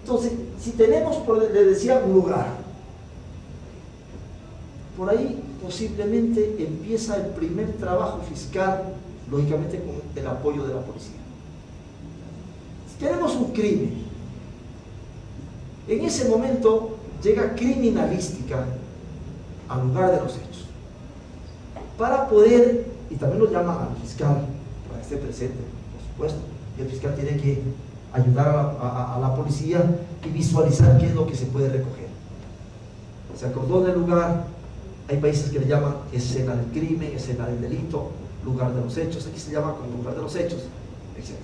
Entonces, si tenemos, le decía, un lugar, por ahí posiblemente empieza el primer trabajo fiscal, lógicamente con el apoyo de la policía. Si tenemos un crimen, en ese momento llega criminalística al lugar de los hechos, para poder, y también lo llaman al fiscal, para que esté presente, por supuesto, y el fiscal tiene que ayudar a la policía y visualizar qué es lo que se puede recoger. Se acordó del lugar, hay países que le llaman escena del crimen, escena del delito, lugar de los hechos, aquí se llama como lugar de los hechos, etc.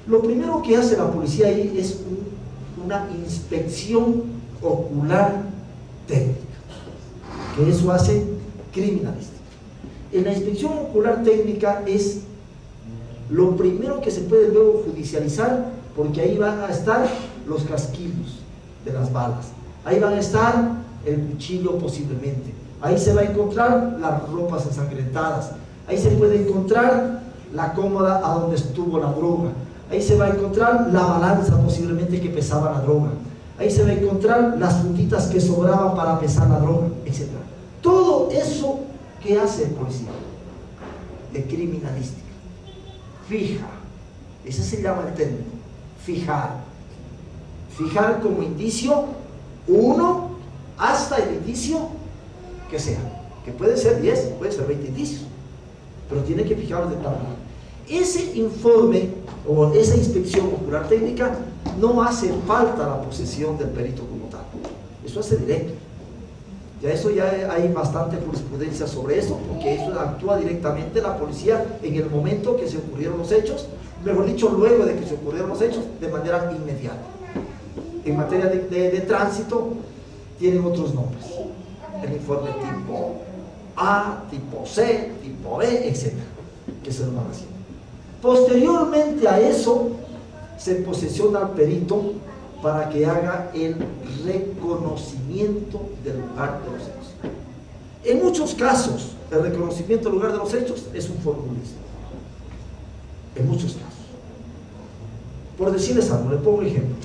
Lo primero que hace la policía ahí es una inspección ocular técnica, que eso hace criminalística. En la inspección ocular técnica es lo primero que se puede luego judicializar, porque ahí van a estar los casquillos de las balas, ahí van a estar el cuchillo posiblemente, ahí se va a encontrar las ropas ensangrentadas, ahí se puede encontrar la cómoda a donde estuvo la droga, ahí se va a encontrar la balanza posiblemente que pesaba la droga, ahí se va a encontrar las funditas que sobraban para pesar la droga, etc. Todo eso que hace el policía de criminalística, fija, ese se llama el término, fijar como indicio 1 hasta el indicio que sea, que puede ser 10, puede ser 20 indicios, pero tiene que fijarlo de tal manera. Ese informe o esa inspección ocular técnica no hace falta la posesión del perito como tal, eso hace directo. Ya hay bastante jurisprudencia sobre eso, porque eso actúa directamente la policía en el momento que se ocurrieron los hechos, mejor dicho, luego de que se ocurrieron los hechos, de manera inmediata. En materia de tránsito, tienen otros nombres, el informe tipo A, tipo C, tipo B, etc., que se lo van haciendo. Posteriormente a eso, se posesiona al perito para que haga el reconocimiento del lugar de los hechos. En muchos casos, el reconocimiento del lugar de los hechos es un formulario. En muchos casos. Por decirles algo, le pongo un ejemplo.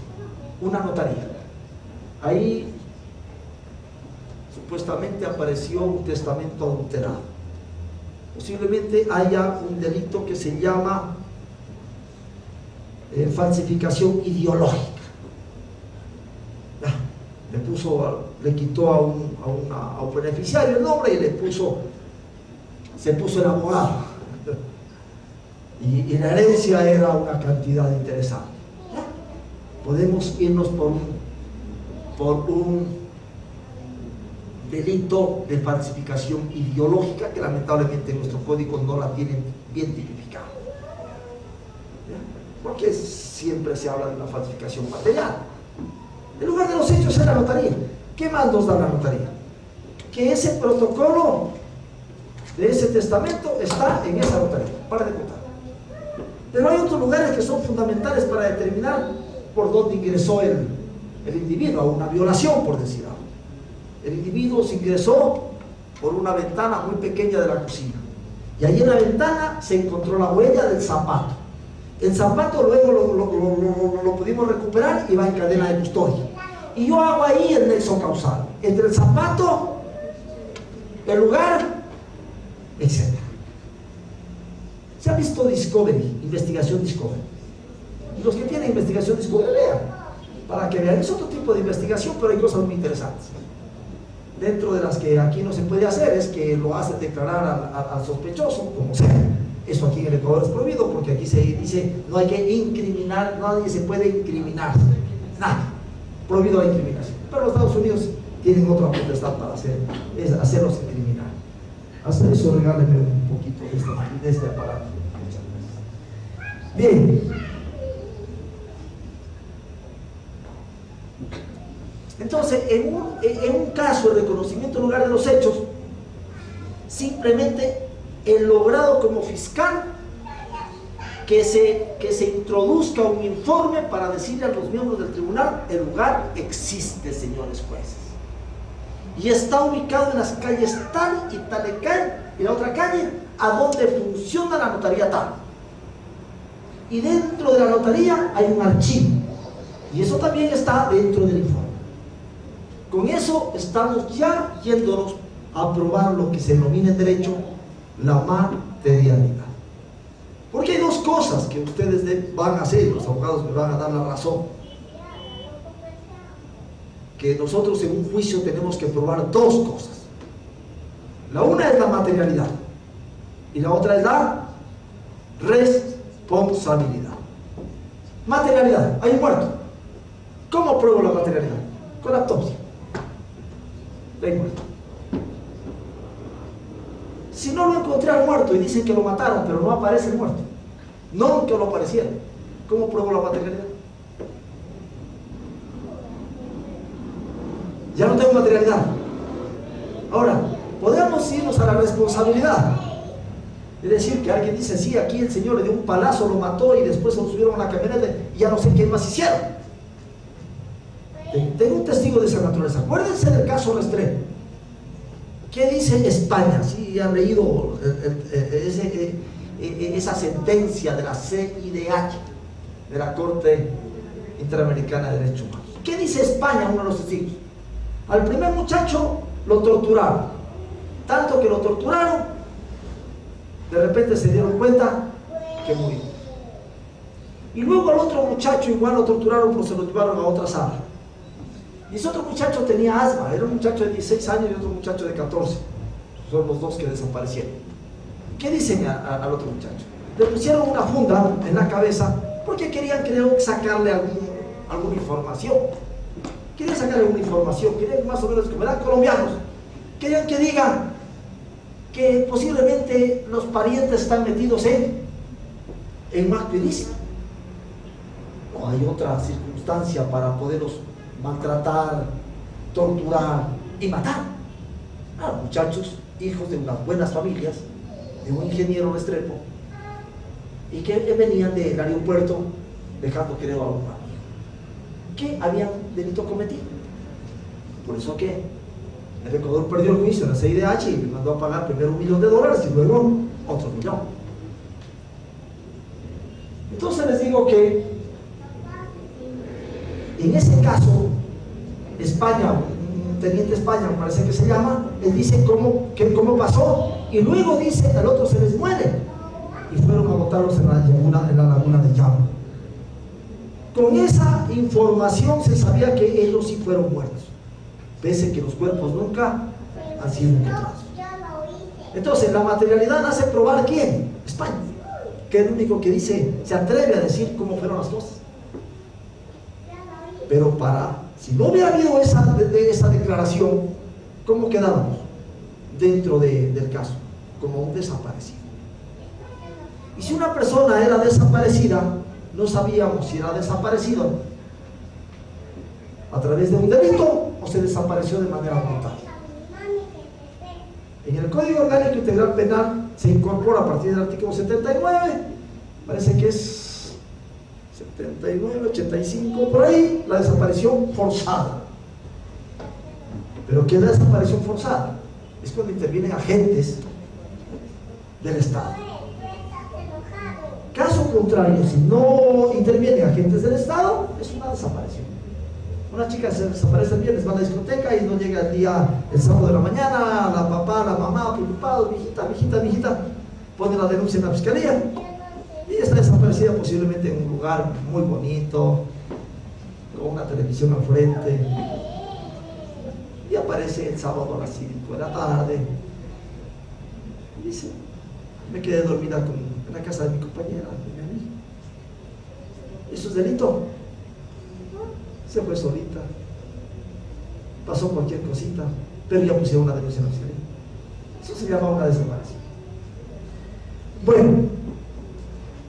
Una notaría. Ahí supuestamente apareció un testamento adulterado. Posiblemente haya un delito que se llama falsificación ideológica. Le quitó a un beneficiario el nombre y se puso el abogado. Y la herencia era una cantidad interesante. Podemos irnos por un delito de falsificación ideológica que lamentablemente en nuestro código no la tienen bien tipificada, porque siempre se habla de una falsificación material. En lugar de los hechos es la notaría. ¿Qué más nos da la notaría? que ese protocolo de ese testamento está en esa notaría. Para de contar. Pero hay otros lugares que son fundamentales para determinar por dónde ingresó el individuo, a una violación, por decir algo. El individuo se ingresó por una ventana muy pequeña de la cocina, y ahí en la ventana se encontró la huella del zapato. El zapato luego lo pudimos recuperar y va en cadena de custodia. Y yo hago ahí el nexo causal entre el zapato, el lugar, etc. ¿Se ha visto Discovery? Investigación Discovery. Y los que tienen investigación Discovery, lean, para que vean. Es otro tipo de investigación, pero hay cosas muy interesantes. Dentro de las que aquí no se puede hacer es que lo hace declarar al sospechoso, como sea. Eso aquí en el Ecuador es prohibido, porque aquí se dice no hay que incriminar, nadie se puede incriminar, nadie, prohibido la incriminación. Pero los Estados Unidos tienen otra potestad para hacerlos incriminar. Hasta eso regáleme un poquito de este aparato. Bien. Entonces, en un caso de reconocimiento en lugar de los hechos, simplemente el logrado como fiscal que se introduzca un informe para decirle a los miembros del tribunal: el lugar existe, señores jueces, y está ubicado en las calles tal y Talecay y la otra calle a donde funciona la notaría tal, y dentro de la notaría hay un archivo, y eso también está dentro del informe. Con eso estamos ya yéndonos a probar lo que se denomina en derecho la materialidad. Porque hay dos cosas que ustedes van a hacer, los abogados me van a dar la razón, que nosotros en un juicio tenemos que probar dos cosas. La una es la materialidad y la otra es la responsabilidad. Materialidad: hay un muerto. ¿Cómo pruebo la materialidad? Con la autopsia. Hay muerto. Si no lo encontré al muerto y dicen que lo mataron, pero no aparece el muerto, no que lo aparecieron, ¿cómo pruebo la materialidad? Ya no tengo materialidad. Ahora, podemos irnos a la responsabilidad. Es decir, que alguien dice: sí, aquí el señor le dio un palazo, lo mató y después se lo subieron a la camioneta y ya no sé qué más hicieron. Tengo un testigo de esa naturaleza. Acuérdense del caso Restrepo. ¿Qué dice España? Sí, han leído esa sentencia de la CIDH, de la Corte Interamericana de Derechos Humanos. ¿Qué dice España, uno de los testigos? Al primer muchacho lo torturaron, tanto que lo torturaron, de repente se dieron cuenta que murió. Y luego al otro muchacho igual lo torturaron, pero se lo llevaron a otra sala. Y ese otro muchacho tenía asma, era un muchacho de 16 años y otro muchacho de 14. Son los dos que desaparecieron. ¿Qué dicen al otro muchacho? Le pusieron una funda en la cabeza porque querían, creo, sacarle alguna información. Querían sacarle alguna información, querían más o menos, como eran colombianos, querían que digan que posiblemente los parientes están metidos en un acto ilícito. O hay otra circunstancia para poderlos maltratar, torturar y matar. Muchachos, hijos de unas buenas familias, de un ingeniero Restrepo, y que venían del aeropuerto dejando, creo, a un amigo que habían delito cometido. Por eso que el Ecuador perdió el juicio en la CIDH y le mandó a pagar primero $1 millón y luego otro $1 millón. Entonces les digo que en ese caso, España, un teniente España, me parece que se llama, él dice cómo pasó, y luego dice al otro se les muere, y fueron a botarlos en la laguna de Llama. Con esa información se sabía que ellos sí fueron muertos, pese a que los cuerpos nunca han sido encontrados. Entonces, la materialidad hace probar ¿quién? España, que es el único que dice, se atreve a decir cómo fueron las cosas. Pero si no hubiera habido esa declaración, ¿cómo quedábamos dentro del caso? Como un desaparecido. Y si una persona era desaparecida, no sabíamos si era desaparecida a través de un delito o se desapareció de manera voluntaria. En el Código Orgánico Integral Penal se incorpora a partir del artículo 79, parece que es 79, 85, por ahí, la desaparición forzada. ¿Pero qué es la desaparición forzada? Es cuando intervienen agentes del Estado. Caso contrario, si no intervienen agentes del Estado, es una desaparición. Una chica se desaparece el viernes, va a la discoteca y no llega el sábado de la mañana, la papá, la mamá, preocupados, mijita, pone la denuncia en la fiscalía y está desaparecida posiblemente en un lugar muy bonito, con una televisión al frente, y aparece el sábado a las 5 de la tarde y dice: me quedé dormida en la casa de mi compañera, de mi amiga. ¿Eso es delito? Se fue solita, pasó cualquier cosita, pero ya pusieron una denuncia en la fiscalía. Eso se llama una desaparición. Bueno,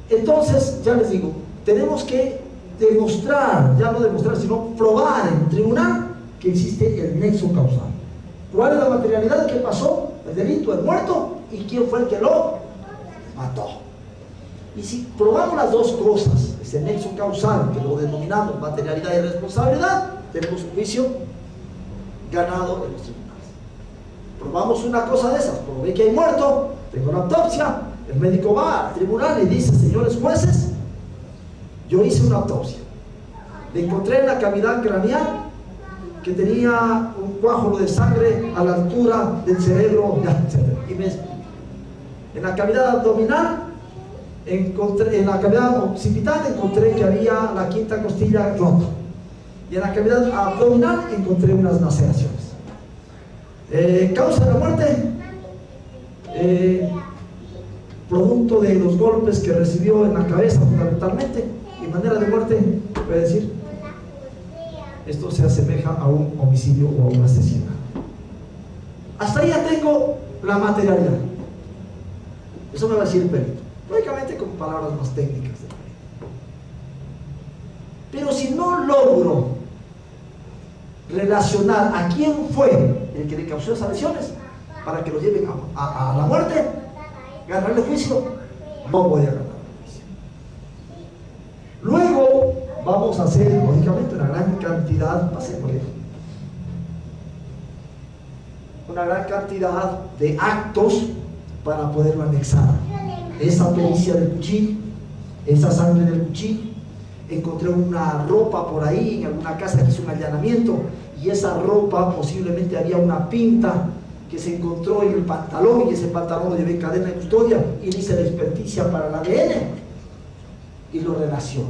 entonces ya les digo, tenemos que demostrar, ya no demostrar, sino probar en tribunal que existe el nexo causal. ¿Cuál es la materialidad? ¿Qué pasó? El delito, el muerto, y quién fue el que lo mató. Y si probamos las dos cosas, ese nexo causal, que lo denominamos materialidad y responsabilidad, tenemos un juicio ganado en los tribunales. Probamos una cosa de esas, probé que hay muerto, tengo la autopsia, el médico va al tribunal y dice: señores jueces, yo hice una autopsia, le encontré en la cavidad craneal que tenía un coágulo de sangre a la altura del cerebro, etc. Y me explico. En la cavidad abdominal, en la cavidad occipital encontré que había la quinta costilla rota, y en la cavidad abdominal encontré unas laceraciones. Causa de la muerte, producto de los golpes que recibió en la cabeza fundamentalmente, y manera de muerte, voy a decir, esto se asemeja a un homicidio o a un asesinato. Hasta ahí ya tengo la materialidad. Eso me va a decir el perito, lógicamente con palabras más técnicas. Pero si no logro relacionar a quién fue el que le causó esas lesiones para que lo lleven a la muerte, ganarle juicio, no voy a ganar el juicio. Luego vamos a hacer, lógicamente, una gran cantidad, una gran cantidad de actos para poderlo anexar. Esa pericia del cuchillo, esa sangre del cuchillo, encontré una ropa por ahí en alguna casa que hizo un allanamiento, y esa ropa posiblemente había una pinta que se encontró en el pantalón, y ese pantalón lo llevé en cadena de custodia y le hice la experticia para el ADN y lo relaciono.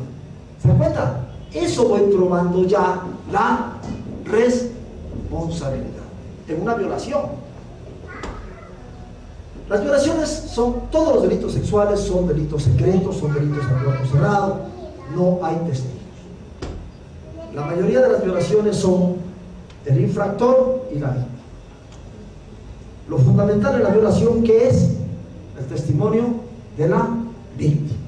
¿Se dan cuenta? Eso voy probando ya la responsabilidad en una violación. Las violaciones son, todos los delitos sexuales son delitos secretos, son delitos a cuerpo cerrado, no hay testigos. La mayoría de las violaciones son el infractor y la víctima. Lo fundamental en la violación, ¿qué es? El testimonio de la víctima.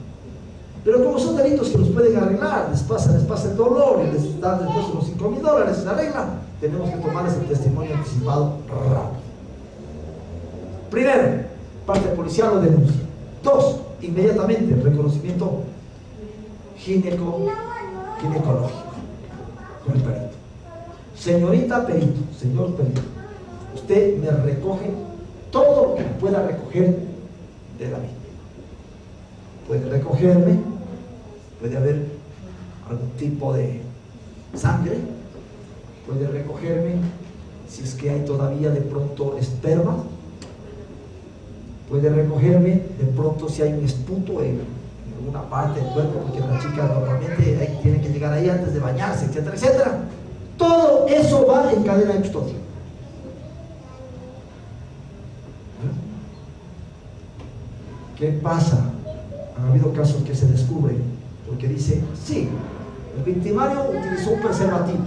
Pero como son delitos que los pueden arreglar, les pasa el dolor y les dan después unos $5,000, se arregla, tenemos que tomarles el testimonio anticipado rápido. Primero, parte policial o denuncia. 2, inmediatamente reconocimiento ginecológico con el perito. Señorita perito, señor perito, usted me recoge todo lo que pueda recoger de la víctima. Puede recogerme, puede haber algún tipo de sangre, puede recogerme si es que hay todavía de pronto esperma, puede recogerme de pronto si hay un esputo en alguna parte del cuerpo, porque la chica normalmente tiene que llegar ahí antes de bañarse, etcétera, etcétera. Todo eso va en cadena de custodia. ¿Qué pasa? Han habido casos que se descubren porque dice: sí, el victimario utilizó un preservativo,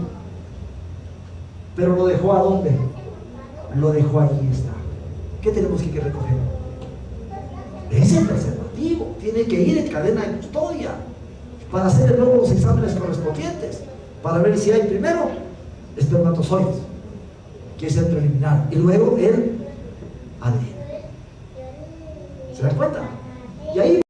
pero lo dejó ¿a dónde? Lo dejó ahí, está. ¿Qué tenemos que recoger? Ese preservativo tiene que ir en cadena de custodia para hacer luego los exámenes correspondientes, para ver si hay primero espermatozoides, que es el preliminar, y luego el ADN. ¿Se dan cuenta? Y ahí